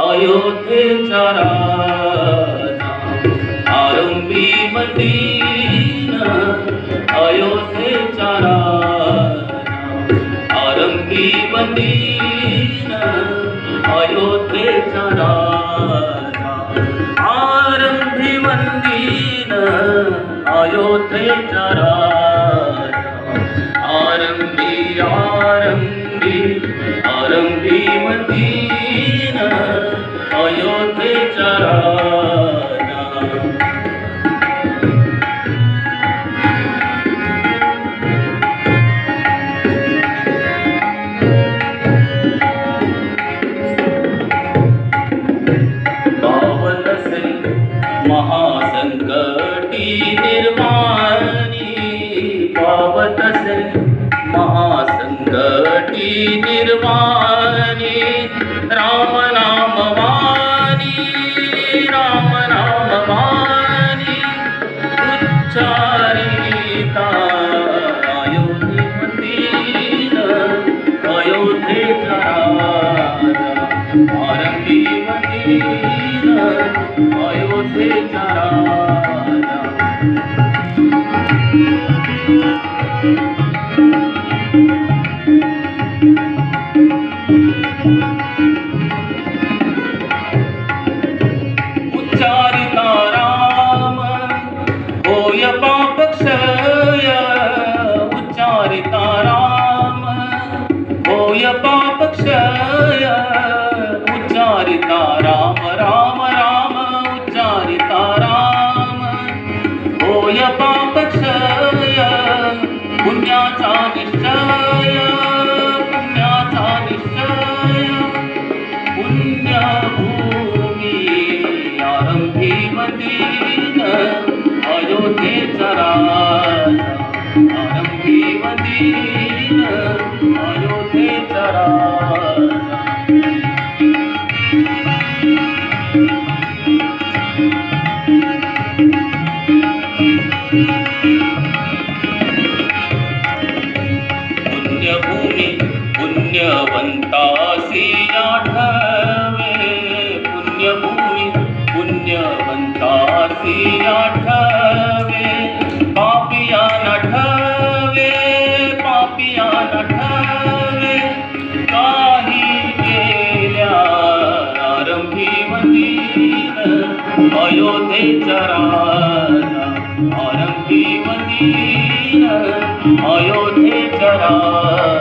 अयोध्येचा राजा आरंभी मदीन अयोध्येचा राजा आरंभी मदीन अयोध्येचा राजा आरंभी मदीन अयोध्येचा राजा आरंभी आरंभी आरंभी मदीन अयोध्येचा राजा पावतसे महासंकटी निर्वाणी पावतसे महासंकटी निर्वाणी राम नाम वाणी राम नाम वाणी उच्चारिता अयोध्येमदीन अयोध्येचा राजा आरंभी मदीन अयोध्येचा राजा उच्चारिता राम होय पापक्षय उच्चारिता राम होय पापक्षय उच्चारिता राम राम राम उच्चारिता राम होय पापक्षय पुण्याचा निश्चय पुण्याचा निश्चय पुण्यभूमी आरंभी मदीन अयोध्येचा राजा आरंभी मदीन अयोध्येचा राजा पुण्यभूमी पुण्यवंतासी आठवे पुण्यभूमी पुण्यवंतासी आठवे पापिया नठवे पापिया नठवे काही गेल्या आरंभी मदीन अयोध्येचा राजा आरंभी मदीन अयोध्येचा राजा